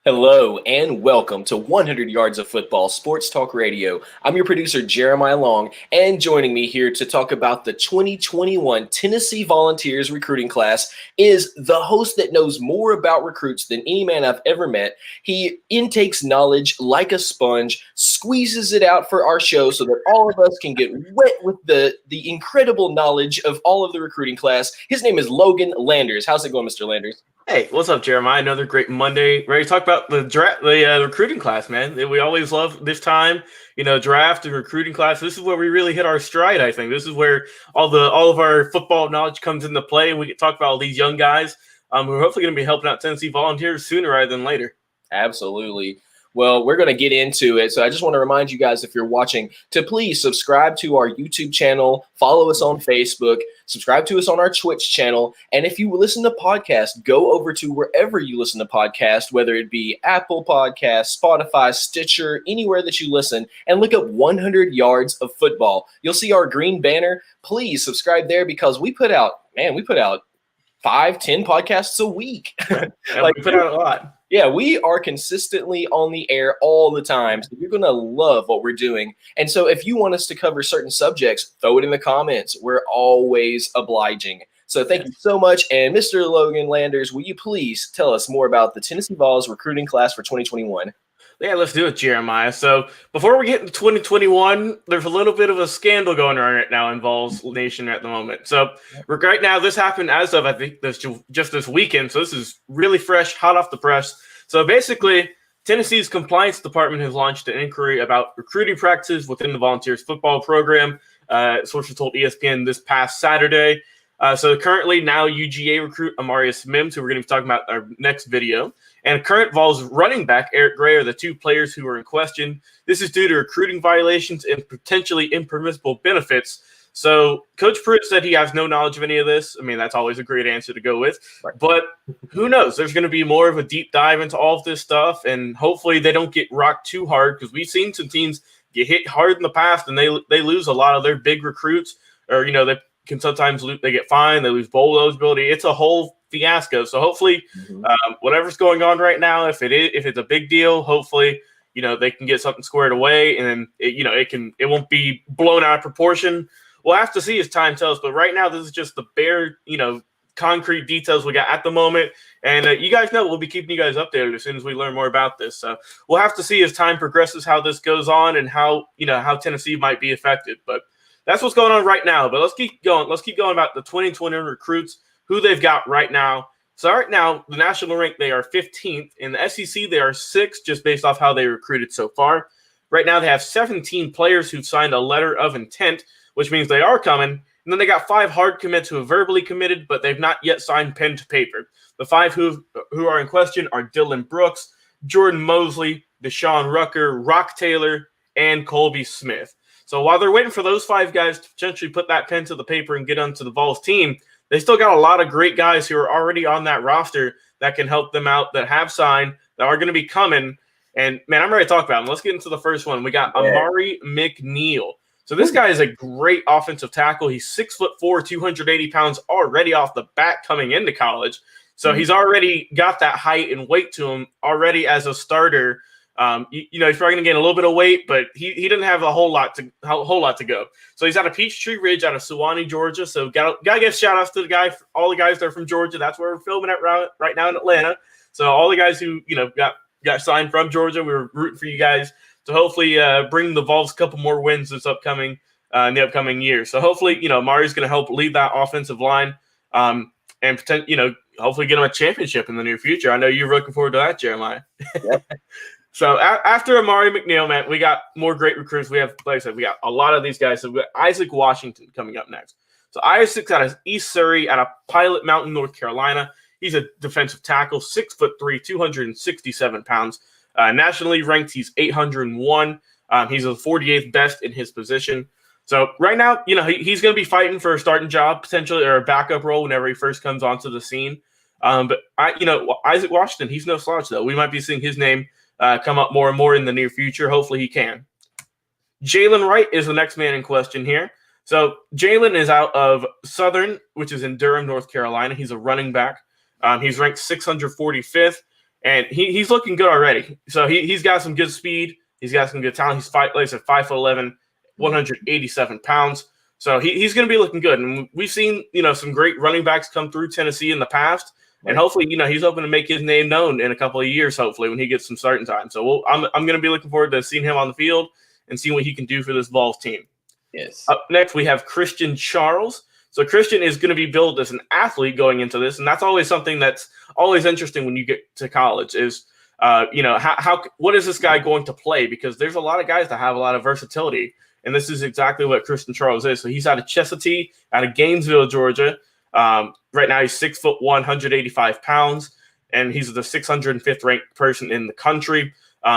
Hello and welcome to 100 Yards of Football Sports Talk Radio. I'm your producer, Jeremiah Long, and joining me here to talk about the 2021 Tennessee Volunteers recruiting class is the host that knows more about recruits than any man I've ever met. He intakes knowledge like a sponge, squeezes it out for our show so that all of us can get wet with the incredible knowledge of all of the recruiting class. His name is Logan Landers. How's it going, Mr. Landers? Hey, what's up, Jeremiah? Another great Monday. Ready to talk about the draft, the recruiting class, man. We always love this time, draft and recruiting class. This is where we really hit our stride. I think this is where all of our football knowledge comes into play, and we can talk about all these young guys who are hopefully going to be helping out Tennessee Volunteers sooner rather than later. Absolutely. Well, we're going to get into it. So I just want to remind you guys, if you're watching, to please subscribe to our YouTube channel, follow us on Facebook, subscribe to us on our Twitch channel. And if you listen to podcasts, go over to wherever you listen to podcasts, whether it be Apple Podcasts, Spotify, Stitcher, anywhere that you listen, and look up 100 Yards of Football. You'll see our green banner. Please subscribe there because we put out 5-10 podcasts a week. We put out a lot. Yeah, we are consistently on the air all the time. So you're going to love what we're doing. And so if you want us to cover certain subjects, throw it in the comments. We're always obliging. So thank you so much. And Mr. Logan Landers, will you please tell us more about the Tennessee Vols recruiting class for 2021? Yeah, let's do it, Jeremiah. So before we get into 2021, there's a little bit of a scandal going on right now in Vols Nation at the moment. So right now, this happened as of, I think, just this weekend. So this is really fresh, hot off the press. So basically, Tennessee's compliance department has launched an inquiry about recruiting practices within the Volunteers football program. Sources told ESPN this past Saturday. So currently now UGA recruit Amari McClain, who we're going to be talking about in our next video, and current Vols running back Eric Gray are the two players who are in question. This is due to recruiting violations and potentially impermissible benefits. So Coach Pruitt said he has no knowledge of any of this. I mean, that's always a great answer to go with. Right. But who knows? There's going to be more of a deep dive into all of this stuff, and hopefully they don't get rocked too hard because we've seen some teams get hit hard in the past, and they lose a lot of their big recruits, or, they can sometimes they get fined, they lose bowl eligibility. It's a whole fiasco. So hopefully whatever's going on right now, if it's a big deal, hopefully, they can get something squared away, and then it won't be blown out of proportion. We'll have to see as time tells, but right now this is just the bare, concrete details we got at the moment. And you guys know we'll be keeping you guys updated as soon as we learn more about this. So we'll have to see as time progresses how this goes on and how Tennessee might be affected. But that's what's going on right now. But let's keep going. Let's keep going about the 2020 recruits, who they've got right now. So right now, the national rank, they are 15th. In the SEC, they are 6th, just based off how they recruited so far. Right now, they have 17 players who've signed a letter of intent, which means they are coming. And then they got 5 hard commits who have verbally committed, but they've not yet signed pen to paper. The 5 who are in question are Dylan Brooks, Jordan Mosley, Deshaun Rucker, Rock Taylor, and Colby Smith. So while they're waiting for those 5 guys to potentially put that pen to the paper and get onto the Vols team, they still got a lot of great guys who are already on that roster that can help them out, that have signed, that are going to be coming. And, man, I'm ready to talk about them. Let's get into the first one. We got Amari McClain. So this guy is a great offensive tackle. He's 6'4", 280 pounds already off the bat coming into college. So he's already got that height and weight to him already as a starter. He's probably going to gain a little bit of weight, but he doesn't have a whole lot to go. So he's out of Peachtree Ridge, out of Suwanee, Georgia. So gotta give shout outs to all the guys that are from Georgia. That's where we're filming at right now in Atlanta. So all the guys who got signed from Georgia, we were rooting for you guys to hopefully bring the Vols a couple more wins this upcoming in the upcoming year. So hopefully Mari's going to help lead that offensive line and hopefully get him a championship in the near future. I know you're looking forward to that, Jeremiah. Yep. So after Amari McClain, man, we got more great recruits. We have, like I said, we got a lot of these guys. So we got Isaac Washington coming up next. So Isaac's out of East Surrey, out of Pilot Mountain, North Carolina. He's a defensive tackle, 6'3", 267 pounds. Nationally ranked, he's 801. He's the 48th best in his position. So right now, he's going to be fighting for a starting job potentially, or a backup role whenever he first comes onto the scene. But Isaac Washington, he's no slouch though. We might be seeing his name come up more and more in the near future. Hopefully he can. Jalen Wright is the next man in question here. So Jalen is out of Southern, which is in Durham, North Carolina. He's a running back. He's ranked 645th. and he's looking good already. So he's got some good speed. He's got some good talent. He's like I said, 5'11", 187 pounds. So he's going to be looking good. And we've seen, some great running backs come through Tennessee in the past. Right. And hopefully, he's hoping to make his name known in a couple of years, hopefully, when he gets some starting time. So I'm going to be looking forward to seeing him on the field and seeing what he can do for this Vols team. Yes. Up next, we have Christian Charles. So Christian is going to be billed as an athlete going into this. And that's always something that's always interesting when you get to college is, what is this guy going to play? Because there's a lot of guys that have a lot of versatility. And this is exactly what Christian Charles is. So he's out of Chestatee, out of Gainesville, Georgia. Right now he's 6'1", 185 pounds, and he's the 605th ranked person in the country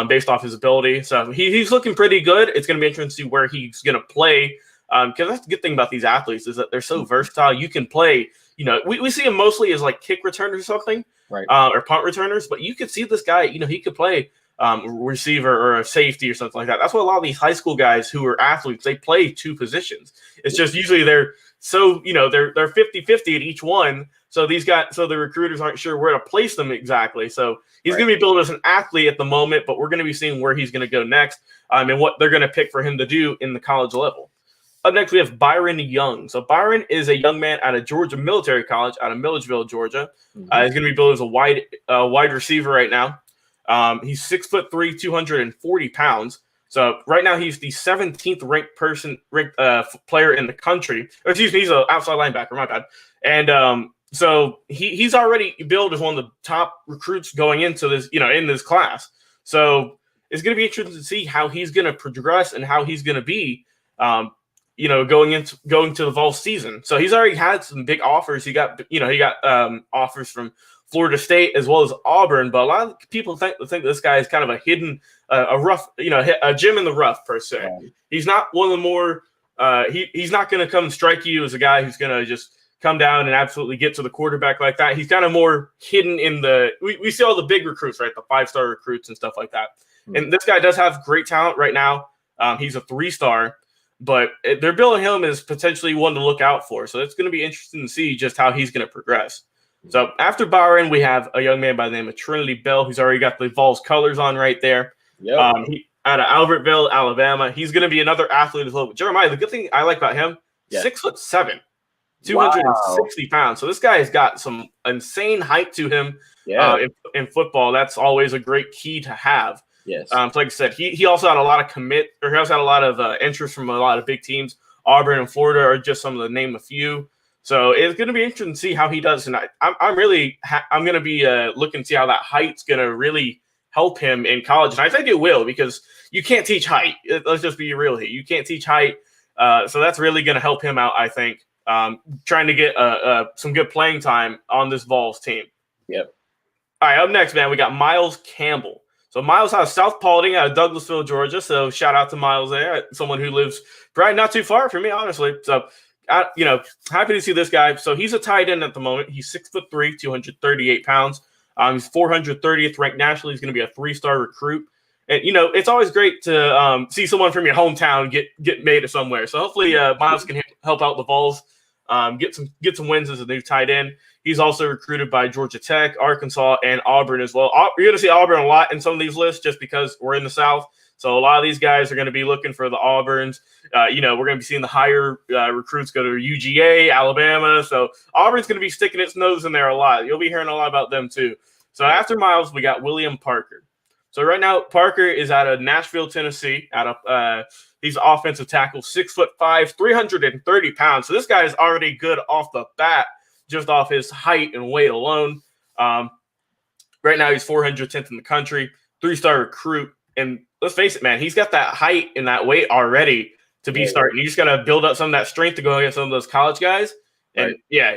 based off his ability. So he's looking pretty good. It's going to be interesting to see where he's going to play because that's the good thing about these athletes is that they're so versatile. You can play, we see him mostly as like kick returners or something, right? Or punt returners, but you could see this guy, he could play receiver or a safety or something like that. That's what a lot of these high school guys who are athletes, they play two positions. It's just usually they're so, they're 50-50 at each one. So the recruiters aren't sure where to place them exactly. So he's going to be billed as an athlete at the moment, but we're going to be seeing where he's going to go next and what they're going to pick for him to do in the college level. Up next, we have Byron Young. So Byron is a young man out of Georgia Military College out of Milledgeville, Georgia. He's going to be billed as a wide receiver right now. He's 6'3", 240 pounds. So right now he's the 17th ranked player in the country. Or excuse me, he's an outside linebacker. My bad. And so he's already billed as one of the top recruits going into this, in this class. So it's going to be interesting to see how he's going to progress and how he's going to be, going to the Vols season. So he's already had some big offers. He got offers from Florida State as well as Auburn, but a lot of people think this guy is kind of a hidden, a rough, a gem in the rough per se. Right. He's not one of the more, he's not going to come strike you as a guy who's going to just come down and absolutely get to the quarterback like that. He's kind of more hidden in we see all the big recruits, right? The 5-star recruits and stuff like that. Mm-hmm. And this guy does have great talent right now. He's a 3-star, but they're billing him as potentially one to look out for. So it's going to be interesting to see just how he's going to progress. So after Byron, we have a young man by the name of Trinity Bell, who's already got the Vols colors on right there. Yep. He out of Albertville, Alabama. He's going to be another athlete as well. Jeremiah, the good thing I like about him, 6'7", 260 pounds. So this guy has got some insane height to him in football. That's always a great key to have. Yes. So like I said, he also had a lot of he also had a lot of interest from a lot of big teams. Auburn and Florida are just some of the name a few. So it's going to be interesting to see how he does. And I'm going to be looking to see how that height's going to really help him in college. And I think it will because you can't teach height. Let's just be real here. You can't teach height. So that's really going to help him out, I think, trying to get some good playing time on this Vols team. Yep. All right, up next, man, we got Miles Campbell. So Miles out of South Paulding, out of Douglasville, Georgia. So shout out to Miles there, someone who lives probably not too far from me, honestly. So happy to see this guy. So he's a tight end at the moment. He's 6'3", 238 pounds. He's 430th ranked nationally. He's going to be a 3-star recruit. And, it's always great to see someone from your hometown get made it somewhere. So hopefully Miles can help out the Vols, get some wins as a new tight end. He's also recruited by Georgia Tech, Arkansas, and Auburn as well. You're going to see Auburn a lot in some of these lists just because we're in the South. So a lot of these guys are going to be looking for the Auburns. We're going to be seeing the higher recruits go to UGA, Alabama. So Auburn's going to be sticking its nose in there a lot. You'll be hearing a lot about them too. So after Miles, we got William Parker. So right now, Parker is out of Nashville, Tennessee. He's offensive tackle, 6'5", 330 pounds. So this guy is already good off the bat, just off his height and weight alone. Right now, he's 410th in the country, 3-star recruit. And let's face it, man, he's got that height and that weight already to be starting. You just got to build up some of that strength to go against some of those college guys. And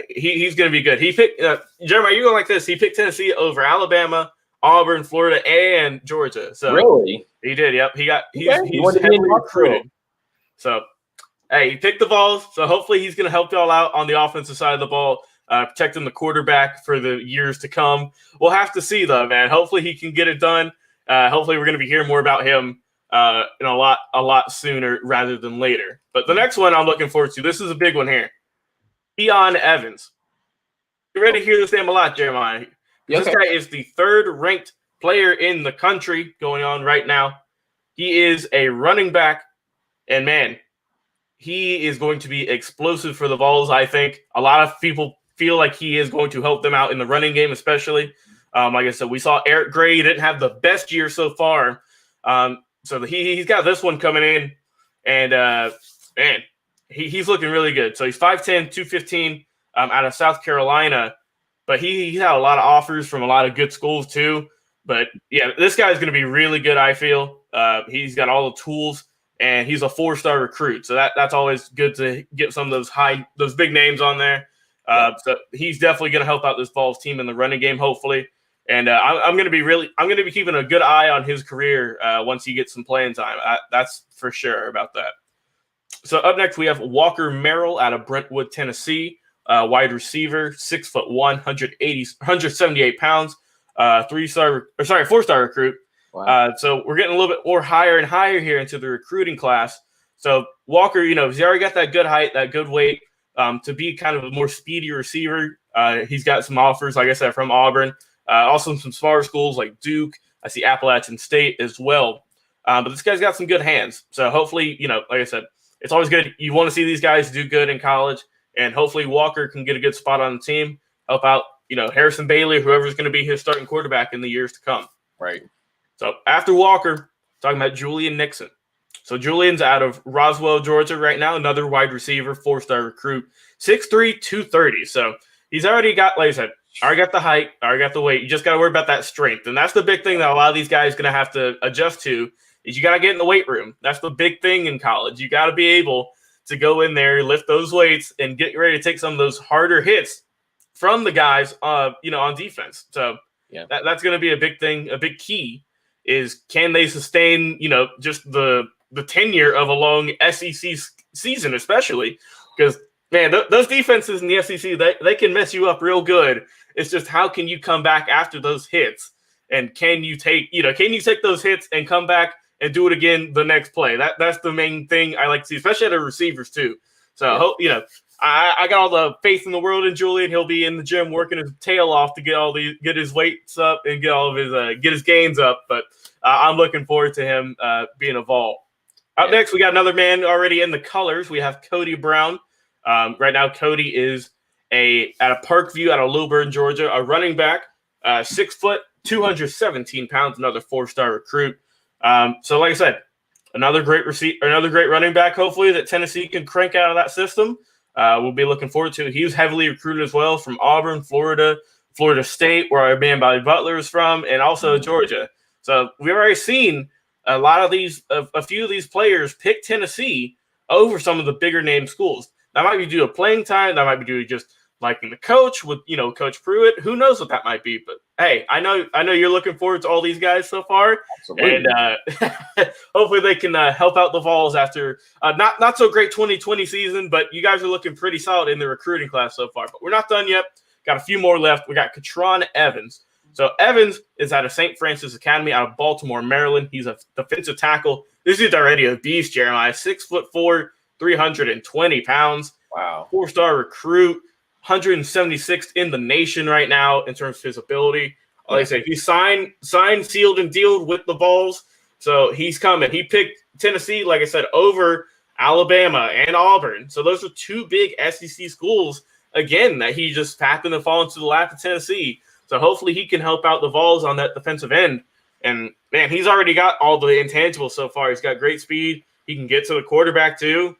he's going to be good. He picked Jeremiah. You go like this. He picked Tennessee over Alabama, Auburn, Florida, and Georgia. So really, he did. Yep, he's heavily recruited. So hey, he picked the Vols. So hopefully he's going to help y'all out on the offensive side of the ball, protecting the quarterback for the years to come. We'll have to see though, man. Hopefully he can get it done. Hopefully we're going to be hearing more about him in a lot sooner rather than later. But the next one I'm looking forward to. This is a big one here. Ketron Evans. You ready to hear this name a lot, Jeremiah? Okay. This guy is the 3rd ranked player in the country going on right now. He is a running back, and man, he is going to be explosive for the Vols, I think. A lot of people feel like he is going to help them out in the running game, especially. Like I said, we saw Eric Gray. He didn't have the best year so far. So he's got this one coming in. And, man, he's looking really good. So he's 5'10", 215 out of South Carolina. But he's had a lot of offers from a lot of good schools too. But, yeah, this guy's going to be really good, I feel. He's got all the tools. And he's a 4-star recruit, so that's always good to get some of those big names on there. So he's definitely going to help out this Vols team in the running game, hopefully. And I'm going to be keeping a good eye on his career once he gets some playing time. That's for sure about that. So up next we have Walker Merrill out of Brentwood, Tennessee, wide receiver, 6'1", 178 pounds, 4-star recruit. Wow. So we're getting a little bit more higher and higher here into the recruiting class. So Walker, he's already got that good height, that good weight to be kind of a more speedy receiver. He's got some offers, like I said, from Auburn, also some smaller schools like Duke. I see Appalachian State as well. But this guy's got some good hands. So hopefully, like I said, it's always good. You want to see these guys do good in college, and hopefully Walker can get a good spot on the team, help out, Harrison Bailey, whoever's going to be his starting quarterback in the years to come. Right. So after Walker, talking about Julian Nixon. So Julian's out of Roswell, Georgia right now, another wide receiver, 4-star recruit, 6'3", 230. So he's already got, like I said, already got the height, already got the weight. You just got to worry about that strength. And that's the big thing that a lot of these guys are going to have to adjust to is you got to get in the weight room. That's the big thing in college. You got to be able to go in there, lift those weights, and get ready to take some of those harder hits from the guys, on defense. So that's going to be a big thing, a big key. Is can they sustain, just the tenure of a long SEC season, especially because, man, those defenses in the SEC, they can mess you up real good. It's just how can you come back after those hits, and can you take those hits and come back and do it again the next play? That's the main thing I like to see, especially at the receivers too. So I hope, I got all the faith in the world in Julian. He'll be in the gym working his tail off to get his weights up and get his gains up. But I'm looking forward to him being a Vol. Up next, we got another man already in the colors. We have Cody Brown. Right now, Cody is at a Parkview out of Lilburn, Georgia, a running back, 6 foot, 217 pounds, another 4-star recruit. So, like I said, another great running back. Hopefully, that Tennessee can crank out of that system. We'll be looking forward to it. He was heavily recruited as well from Auburn, Florida State, where our man Bobby Butler is from, and also Georgia. So we've already seen a few of these players pick Tennessee over some of the bigger name schools. That might be due to playing time. That might be due to just liking the coach with, Coach Pruitt. Who knows what that might be? But hey, I know you're looking forward to all these guys so far. Absolutely. And hopefully they can help out the Vols after not so great 2020 season, but you guys are looking pretty solid in the recruiting class so far. But we're not done yet. Got a few more left. We got Ketron Evans. So Evans is out of St. Francis Academy out of Baltimore, Maryland. He's a defensive tackle. This is already a beast, Jeremiah. 6'4", 320 pounds. Wow. 4-star recruit, 176th in the nation right now in terms of his ability. Like I say, he's signed, sealed, and dealed with the Vols. So he's coming. He picked Tennessee, like I said, over Alabama and Auburn. So those are two big SEC schools, again, that he just happened to fall into the lap of Tennessee. So hopefully he can help out the Vols on that defensive end. And, man, he's already got all the intangibles so far. He's got great speed. He can get to the quarterback too.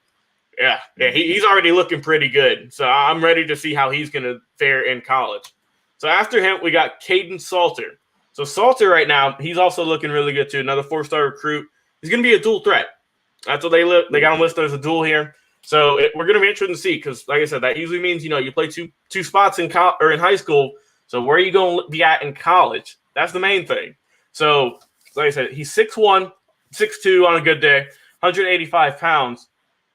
Yeah, he's already looking pretty good. So I'm ready to see how he's going to fare in college. So after him, we got Caden Salter. So Salter right now, he's also looking really good too. Another 4-star recruit. He's going to be a dual threat. That's what they got him listed as a dual here. So we're going to be interested to see because, like I said, that usually means, you play two spots in high school. So where are you going to be at in college? That's the main thing. So, like I said, he's 6'1", 6'2" on a good day, 185 pounds.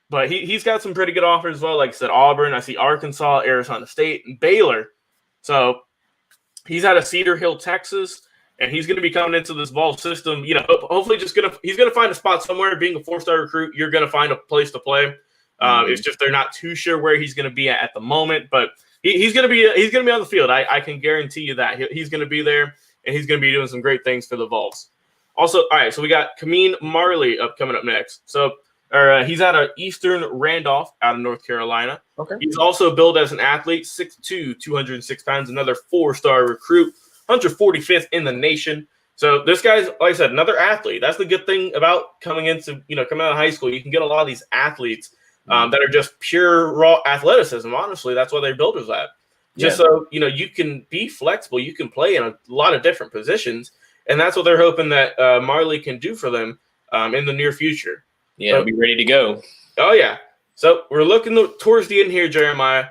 But he's got some pretty good offers as well. Like I said, Auburn. I see Arkansas, Arizona State, and Baylor. So he's out of Cedar Hill, Texas, and he's going to be coming into this Vols system. Hopefully he's going to find a spot somewhere. Being a 4-star recruit, you're going to find a place to play. It's just they're not too sure where he's going to be at the moment, but he's going to be on the field. I can guarantee you that he's going to be there. and he's going to be doing some great things for the Vols. Also, all right, so we got Kamryn Marley coming up next. So he's out of Eastern Randolph out of North Carolina. Okay. He's also billed as an athlete, 6'2", 206 pounds, another 4-star recruit, 145th in the nation. So this guy's, like I said, another athlete. That's the good thing about coming out of high school. You can get a lot of these athletes that are just pure raw athleticism. Honestly, that's why they're built as that. Just so, you can be flexible. You can play in a lot of different positions. And that's what they're hoping that Marley can do for them in the near future. Yeah, so, be ready to go. Oh, yeah. So we're looking towards the end here, Jeremiah.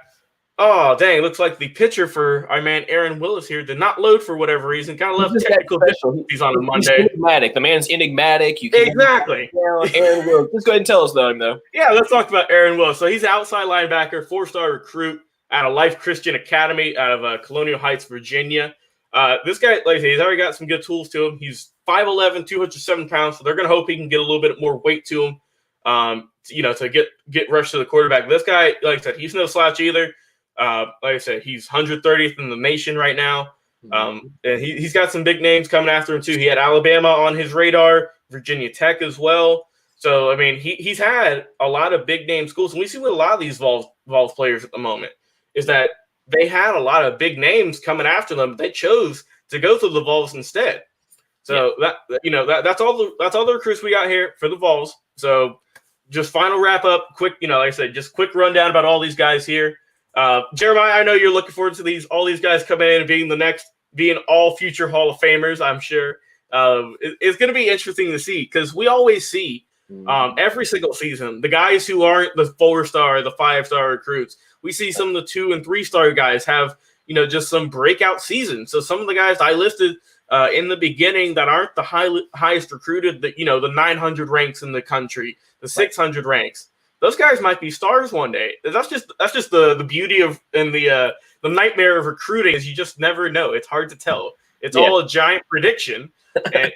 Oh, dang. Looks like the pitcher for our man Aaron Willis here did not load for whatever reason. Kind of left technical difficulties on a Monday. He's enigmatic. The man's enigmatic. Exactly. Aaron Willis. Just go ahead and tell us about him, though. Yeah, let's talk about Aaron Willis. So he's an outside linebacker, 4-star recruit out of Life Christian Academy out of Colonial Heights, Virginia. This guy, like I say, he's already got some good tools to him. He's 5'11", 207 pounds, so they're going to hope he can get a little bit more weight to him, to get rushed to the quarterback. This guy, like I said, he's no slouch either. Like I said, he's 130th in the nation right now. And he's got some big names coming after him, too. He had Alabama on his radar, Virginia Tech as well. So, I mean, he's had a lot of big-name schools. And we see with a lot of these Vols players at the moment is that they had a lot of big names coming after them, but they chose to go through the Vols instead. So that's all the recruits we got here for the Vols. So just final wrap up, quick, like I said, just quick rundown about all these guys here. Jeremiah, I know you're looking forward to all these guys coming in and being all future Hall of Famers, I'm sure. It's going to be interesting to see because we always see every single season the guys who aren't the 4-star, the 5-star recruits. We see some of the 2- and 3-star guys have, just some breakout seasons. So some of the guys I listed in the beginning that aren't the highest recruited, the 900 ranks in the country, the 600 ranks, those guys might be stars one day. That's just the beauty of and the nightmare of recruiting is you just never know. It's hard to tell. It's all a giant prediction, and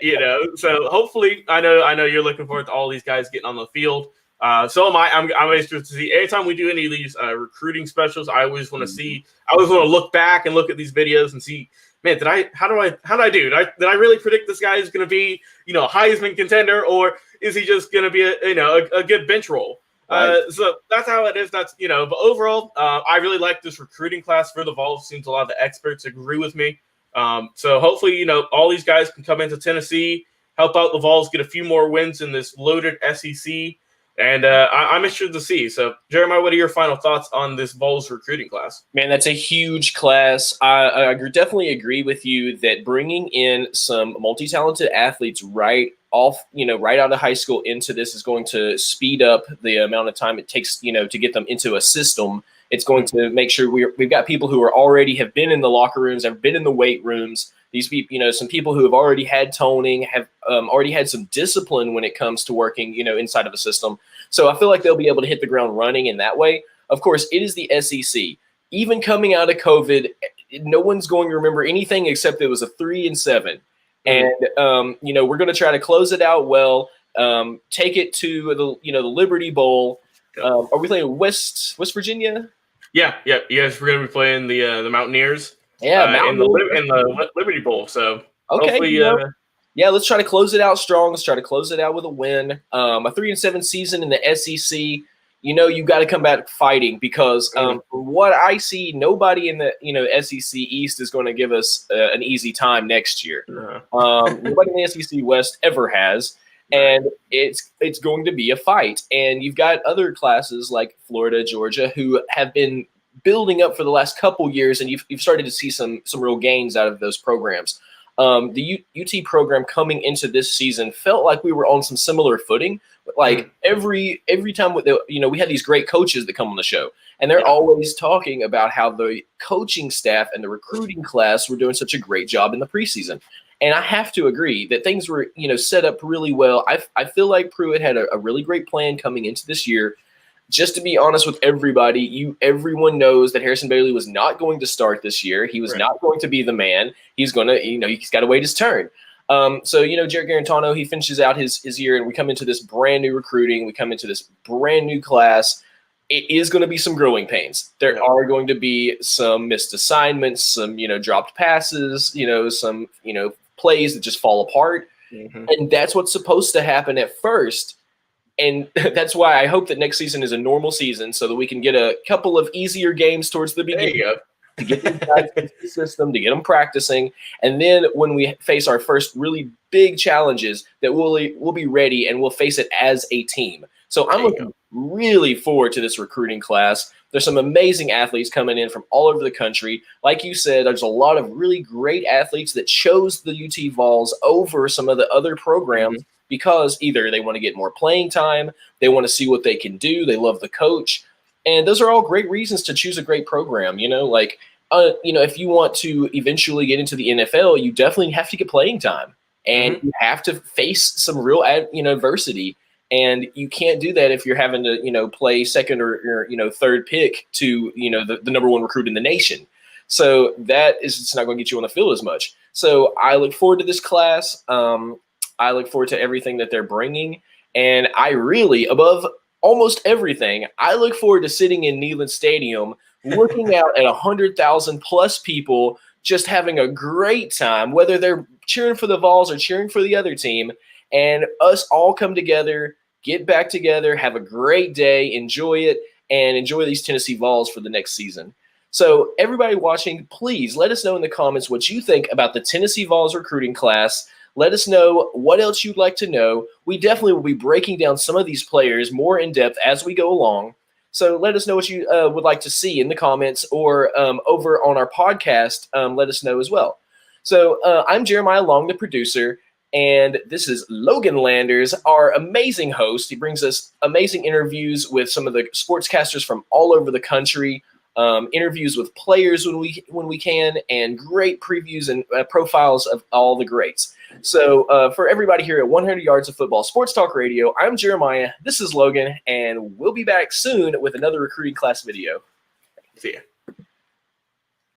So hopefully, I know you're looking forward to all these guys getting on the field. So am I. I'm interested to see. Anytime we do any of these recruiting specials, I always want to see. I always want to look back and look at these videos and see, man, how did I do? Did I really predict this guy is going to be, a Heisman contender, or is he just going to be a good bench role? Right. So that's how it is. But overall, I really like this recruiting class for the Vols. Seems a lot of the experts agree with me. So hopefully, all these guys can come into Tennessee, help out the Vols, get a few more wins in this loaded SEC. And I'm interested to see. So, Jeremiah, what are your final thoughts on this Vols recruiting class? Man, that's a huge class. I definitely agree with you that bringing in some multi-talented athletes right out of high school into this is going to speed up the amount of time it takes, to get them into a system. It's going to make sure we've got people who have been in the locker rooms, have been in the weight rooms. These people, some people who have already had toning, have already had some discipline when it comes to working, inside of a system. So I feel like they'll be able to hit the ground running in that way. Of course, it is the SEC. Even coming out of COVID, no one's going to remember anything except it was a 3-7. And, we're going to try to close it out well, take it to the Liberty Bowl. Are we playing West Virginia? Yeah. You guys are going to be playing the Mountaineers. Yeah, in the Liberty Bowl. So hopefully, let's try to close it out strong. Let's try to close it out with a win. A 3-7 season in the SEC. You've got to come back fighting because from what I see, nobody in the SEC East is going to give us an easy time next year. Nobody in the SEC West ever has, and it's going to be a fight. And you've got other classes like Florida, Georgia, who have been building up for the last couple years, and you've started to see some real gains out of those programs. The UT program coming into this season felt like we were on some similar footing. Like every time we had these great coaches that come on the show, and they're always talking about how the coaching staff and the recruiting class were doing such a great job in the preseason. And I have to agree that things were set up really well. I feel like Pruitt had a really great plan coming into this year. Just to be honest with everybody, everyone knows that Harrison Bailey was not going to start this year. He was not going to be the man. He's going to, he's got to wait his turn. So Jarrett Garantano, he finishes out his year, and we come into this brand new recruiting. We come into this brand new class. it is going to be some growing pains. There are going to be some missed assignments, some, dropped passes, some, plays that just fall apart. Mm-hmm. And that's what's supposed to happen at first. And that's why I hope that next season is a normal season so that we can get a couple of easier games towards the beginning to get these guys into the system, to get them practicing. And then when we face our first really big challenges, that we'll be ready and we'll face it as a team. So I'm looking really forward to this recruiting class. There's some amazing athletes coming in from all over the country. Like you said, there's a lot of really great athletes that chose the UT Vols over some of the other programs because either they want to get more playing time, they want to see what they can do, they love the coach. And those are all great reasons to choose a great program. If you want to eventually get into the NFL, you definitely have to get playing time. And you have to face some real adversity. And you can't do that if you're having to, play second or third pick to, the number one recruit in the nation. So it's not going to get you on the field as much. So I look forward to this class. I look forward to everything that they're bringing. And I really, above almost everything, I look forward to sitting in Neyland Stadium, looking out at 100,000 plus people just having a great time, whether they're cheering for the Vols or cheering for the other team. And us all come together, get back together, have a great day, enjoy it, and enjoy these Tennessee Vols for the next season. So everybody watching, please let us know in the comments what you think about the Tennessee Vols recruiting class. Let us know what else you'd like to know. We definitely will be breaking down some of these players more in depth as we go along. So let us know what you would like to see in the comments or over on our podcast. Let us know as well. So I'm Jeremiah Long, the producer. And this is Logan Landers, our amazing host. He brings us amazing interviews with some of the sportscasters from all over the country, interviews with players when we can, and great previews and profiles of all the greats. So for everybody here at 100 Yards of Football Sports Talk Radio, I'm Jeremiah. This is Logan, and we'll be back soon with another recruiting class video. See ya.